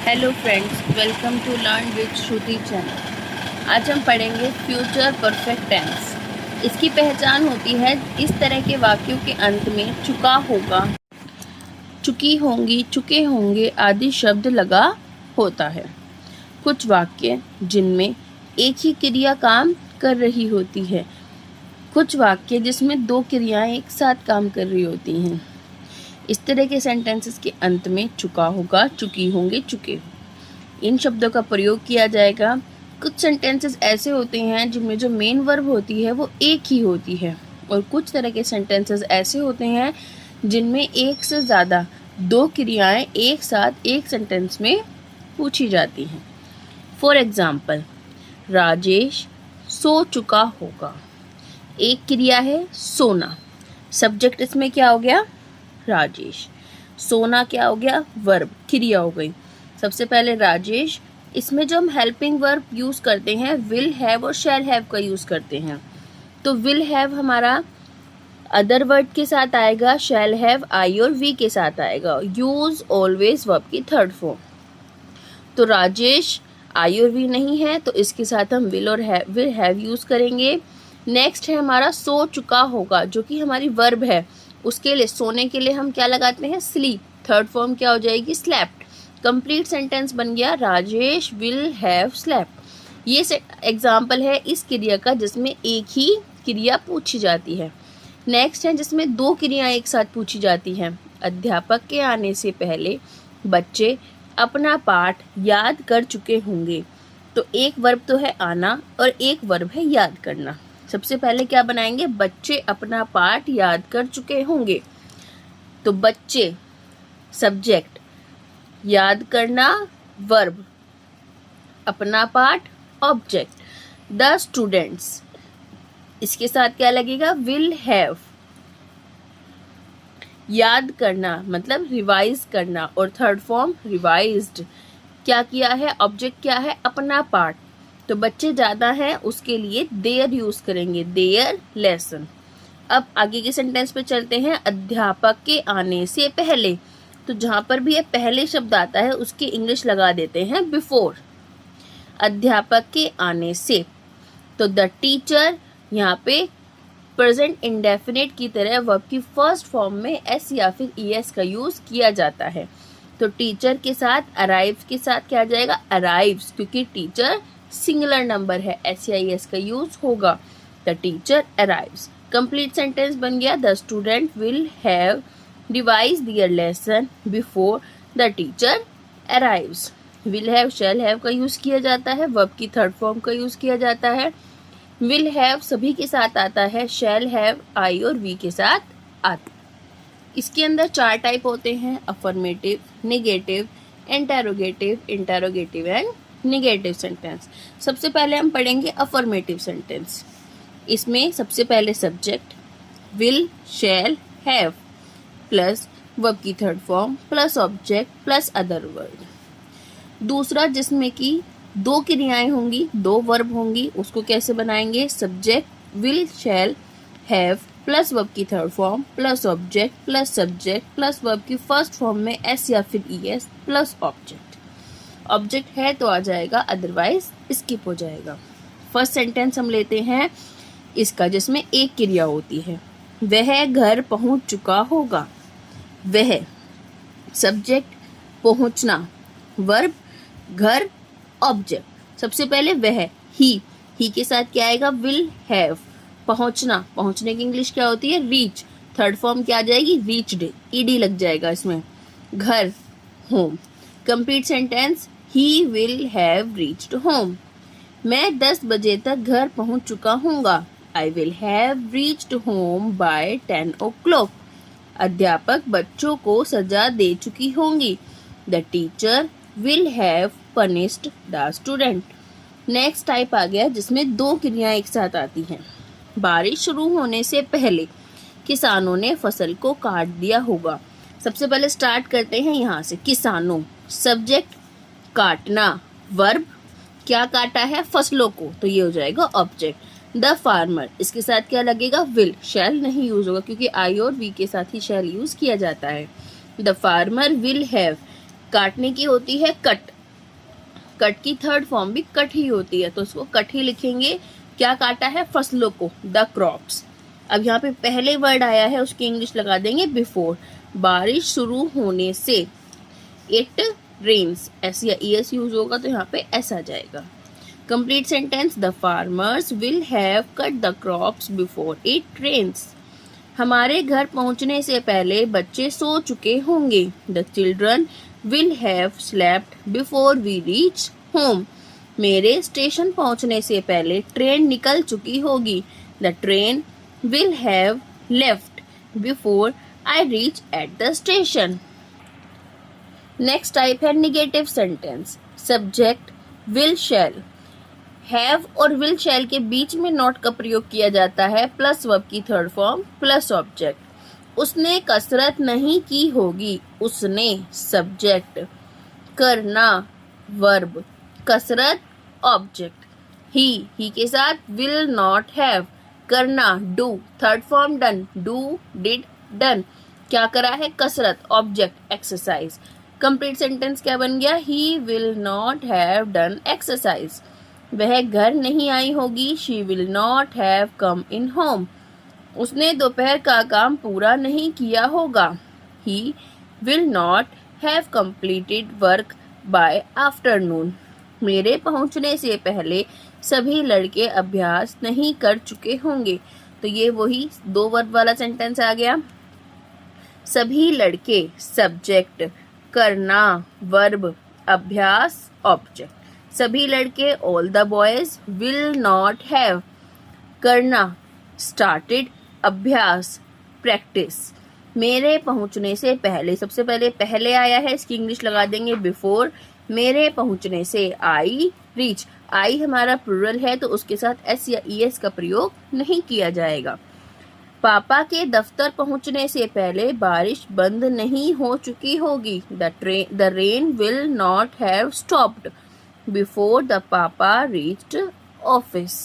Hello friends, welcome to learn with Shruti channel. आज हम पढ़ेंगे फ्यूचर परफेक्ट टेंस। इसकी पहचान होती है इस तरह के वाक्यों के अंत में चुका होगा, चुकी होंगी, चुके होंगे आदि शब्द लगा होता है। कुछ वाक्य जिनमें एक ही क्रिया काम कर रही होती है, कुछ वाक्य जिसमें दो क्रियाएं एक साथ काम कर रही होती हैं। इस तरह के सेंटेंसेस के अंत में चुका होगा, चुकी होंगे, चुके हो, इन शब्दों का प्रयोग किया जाएगा। कुछ सेंटेंसेस ऐसे होते हैं जिनमें जो मेन वर्ब होती है वो एक ही होती है, और कुछ तरह के सेंटेंसेस ऐसे होते हैं जिनमें एक से ज़्यादा दो क्रियाएं एक साथ एक सेंटेंस में पूछी जाती हैं। फॉर एग्जाम्पल, राजेश सो चुका होगा। एक क्रिया है सोना, सब्जेक्ट इसमें क्या हो गया, राजेश। सोना क्या हो गया, वर्ब, क्रिया हो गई। सबसे पहले राजेश, इसमें जो हम हेल्पिंग वर्ब यूज करते हैं विल हैव और शैल हैव का यूज करते हैं। तो विल हैव हमारा अदर वर्ड के साथ आएगा, शैल हैव आई और वी के साथ आएगा। यूज ऑलवेज वर्ब की थर्ड फॉर्म। तो राजेश आई और वी नहीं है तो इसके साथ हम विल और विल हैव यूज करेंगे। नेक्स्ट है हमारा सो चुका होगा, जो कि हमारी वर्ब है। उसके लिए सोने के लिए हम क्या लगाते हैं, स्लीप। थर्ड फॉर्म क्या हो जाएगी, स्लेप्ट। कंप्लीट सेंटेंस बन गया राजेश विल हैव स्लेप्ट। ये एग्जाम्पल है इस क्रिया का जिसमें एक ही क्रिया पूछी जाती है। नेक्स्ट है जिसमें दो क्रियाएं एक साथ पूछी जाती हैं। अध्यापक के आने से पहले बच्चे अपना पाठ याद कर चुके होंगे। तो एक वर्ब तो है आना और एक वर्ब है याद करना। सबसे पहले क्या बनाएंगे, बच्चे अपना पाठ याद कर चुके होंगे। तो बच्चे सब्जेक्ट, याद करना वर्ब, अपना पाठ ऑब्जेक्ट। द स्टूडेंट्स, इसके साथ क्या लगेगा, विल हैव। याद करना मतलब रिवाइज करना, और थर्ड फॉर्म रिवाइज्ड। क्या किया है, ऑब्जेक्ट क्या है, अपना पाठ। तो बच्चे ज़्यादा हैं उसके लिए देयर यूज करेंगे, देयर लेसन। अब आगे के सेंटेंस पे चलते हैं। अध्यापक के आने से पहले, तो जहां पर भी ये पहले शब्द आता है उसकी इंग्लिश लगा देते हैं बिफोर। अध्यापक के आने से, तो द टीचर, यहाँ पे प्रेजेंट इंडेफिनिट की तरह वर्ब की फर्स्ट फॉर्म में एस या फिर ईएस का यूज किया जाता है। तो टीचर के साथ अराइव्स के साथ क्या आ जाएगा, अराइव्स, क्योंकि टीचर सिंगुलर नंबर है, एस का यूज होगा। The teacher arrives. Complete sentence बन गया, the student will have revise there lesson before the teacher arrives. Will have shall have का यूज किया जाता है, वर्ब की थर्ड फॉर्म का यूज किया जाता है। विल हैव सभी के साथ आता है, शैल हैव आई और वी के साथ आता है। इसके अंदर चार टाइप होते हैं, affirmative, negative, interrogative and negative sentence. सबसे पहले हम पढ़ेंगे अफर्मेटिव सेंटेंस। इसमें सबसे पहले subject will shall have plus verb की third form plus object plus other word. दूसरा जिसमें कि दो क्रियाएं होंगी, दो वर्ब होंगी, उसको कैसे बनाएंगे, subject will shall have plus verb की third form plus object plus subject plus verb की फर्स्ट फॉर्म में एस या फिर ईएस प्लस ऑब्जेक्ट। ऑब्जेक्ट है तो आ जाएगा, अदरवाइज स्किप हो जाएगा। फर्स्ट सेंटेंस हम लेते हैं इसका, जिसमें एक क्रिया होती है, वह घर पहुंच चुका होगा। वह सब्जेक्ट, पहुंचना वर्ब, घर ऑब्जेक्ट। सबसे पहले वह, ही के साथ क्या आएगा, विल हैव। पहुंचना, पहुंचने की इंग्लिश क्या होती है, रीच। थर्ड फॉर्म क्या आ जाएगी, रीच्ड, ईडी लग जाएगा इसमें। घर, home. Complete sentence, he will have reached home. मैं 10 बजे तक घर पहुंच चुका हूँगा। I will have reached home by 10 o'clock। अध्यापक बच्चों को सजा दे चुकी होंगी। The teacher will have punished the student. Next type आ गया जिसमें दो क्रियाएं एक साथ आती हैं। बारिश शुरू होने से पहले किसानों ने फसल को काट दिया होगा। सबसे पहले स्टार्ट करते हैं यहाँ से, किसानों सब्जेक्ट, काटना वर्ब, क्या काटा है, फसलों को, तो ये हो जाएगा ऑब्जेक्ट। द फार्मर, इसके साथ क्या लगेगा, विल, शैल नहीं यूज होगा क्योंकि आई और वी के साथ ही शैल यूज किया जाता है। द फार्मर विल हैव, काटने की होती है कट, कट की थर्ड फॉर्म भी कट ही होती है, तो उसको कट ही लिखेंगे। क्या काटा है? फसलों को, द क्रॉप्स। अब यहाँ पे पहले वर्ड आया है, उसकी इंग्लिश लगा देंगे बिफोर। बारिश शुरू होने से, इट रेन्स, एस या ईएस यूज होगा तो यहाँ पे एस आ जाएगा। Complete sentence, the farmers will have cut the crops before it rains. हमारे घर पहुंचने से पहले बच्चे सो चुके होंगे। The children will have slept before we reach home. मेरे स्टेशन पहुंचने से पहले ट्रेन निकल चुकी होगी। The train will have left before I reach at the station. Next type है negative sentence, subject will shall। have और will shall के बीच में not का प्रयोग किया जाता है प्लस वर्ब की थर्ड फॉर्म प्लस ऑब्जेक्ट। उसने कसरत नहीं की होगी। उसने सब्जेक्ट, करना वर्ब, कसरत ऑब्जेक्ट। ही के साथ will not have, करना do, third form done, do did done. क्या करा है? कसरत, ऑब्जेक्ट एक्सरसाइज। कंप्लीट सेंटेंस क्या बन गया? He will not have done exercise. वह घर नहीं आई होगी। She will not have come in home. उसने दोपहर का काम पूरा नहीं किया होगा। He will not have completed work by afternoon. मेरे पहुंचने से पहले सभी लड़के अभ्यास नहीं कर चुके होंगे। तो ये वही दो वर्ब वाला सेंटेंस आ गया। सभी लड़के सब्जेक्ट, करना वर्ब, अभ्यास ऑब्जेक्ट। सभी लड़के all the boys will not have, करना स्टार्टेड, अभ्यास प्रैक्टिस। मेरे पहुंचने से पहले, सबसे पहले आया है, इसकी इंग्लिश लगा देंगे बिफोर। मेरे पहुंचने से आई रीच, आई हमारा प्लूरल है तो उसके साथ एस या ईएस का प्रयोग नहीं किया जाएगा। पापा के दफ्तर पहुंचने से पहले बारिश बंद नहीं हो चुकी होगी। The rain will not have stopped before the पापा रीच्ड ऑफिस।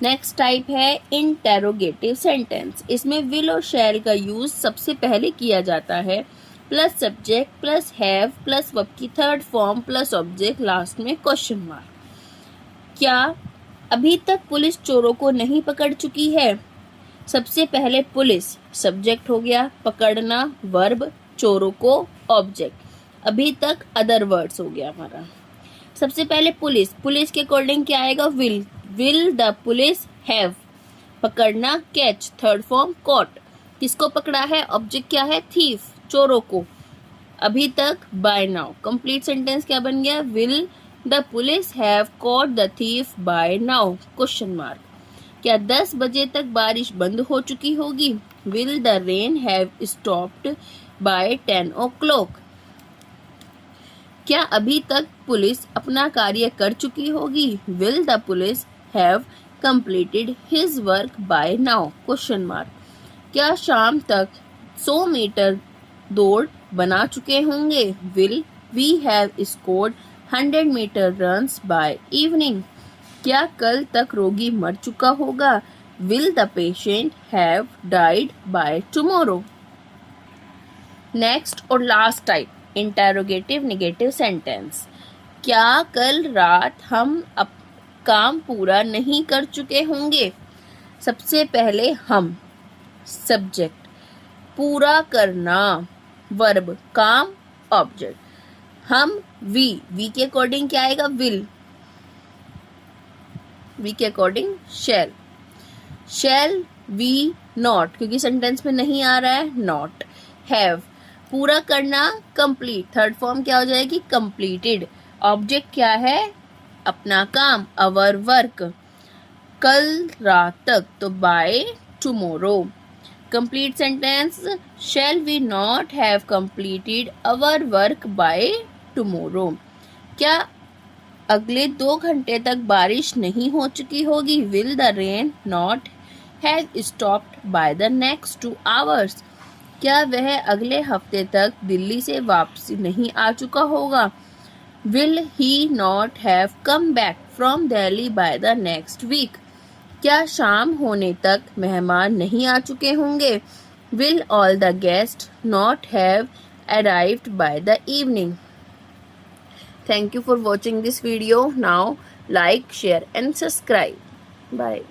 नेक्स्ट टाइप है इंटेरोगेटिव सेंटेंस। इसमें विल और शैल का यूज सबसे पहले किया जाता है, plus subject plus have plus verb की third form plus object, last में क्वेश्चन मार्क। क्या अभी तक पुलिस चोरों को नहीं पकड़ चुकी है? सबसे पहले पुलिस सब्जेक्ट हो गया, पकड़ना वर्ब, चोरों को ऑब्जेक्ट। अभी तक अदर वर्ड्स हो गया हमारा। सबसे पहले पुलिस, पुलिस के अकॉर्डिंग क्या आएगा? Will the police have. पकड़ना कैच, थर्ड फॉर्म कॉट। किसको पकड़ा है? ऑब्जेक्ट क्या है? थीफ, चोरों को। अभी तक बाय नाउ। कंप्लीट सेंटेंस क्या बन गया? Will the police have caught the thief by now, question mark. क्या 10 बजे तक बारिश बंद हो चुकी होगी? Will the rain have stopped by 10 o'clock। क्या अभी तक पुलिस अपना कार्य कर चुकी होगी? Will the police have completed his work by now, question mark. क्या शाम तक 100 मीटर दौड़ बना चुके होंगे? Will we have scored 100 metre runs by evening. क्या कल तक रोगी मर चुका होगा? Will the patient have died by tomorrow. Next और last type, interrogative negative sentence. क्या कल रात हम काम पूरा नहीं कर चुके होंगे? सबसे पहले हम सब्जेक्ट, पूरा करना वर्ब, काम ऑब्जेक्ट। हम वी के अकॉर्डिंग क्या आएगा? विल। वी के अकॉर्डिंग शैल वी नॉट, क्योंकि सेंटेंस में नहीं आ रहा है नॉट। हैव, पूरा करना कंप्लीट, थर्ड फॉर्म क्या हो जाएगी? कंप्लीटेड। ऑब्जेक्ट क्या है? अपना काम, अवर वर्क। कल रात तक तो by tomorrow. Complete sentence, shall we not have completed our work by tomorrow. क्या अगले 2 घंटे तक बारिश नहीं हो चुकी होगी? Will the rain not have stopped bye the next 2 hours। क्या वह अगले हफ्ते तक दिल्ली से वापसी नहीं आ चुका होगा? Will he not have come back from Delhi by the next week. क्या शाम होने तक मेहमान नहीं आ चुके होंगे? Will all the guest not have arrived by the evening. Thank you for watching this video. Now like, share and subscribe. Bye.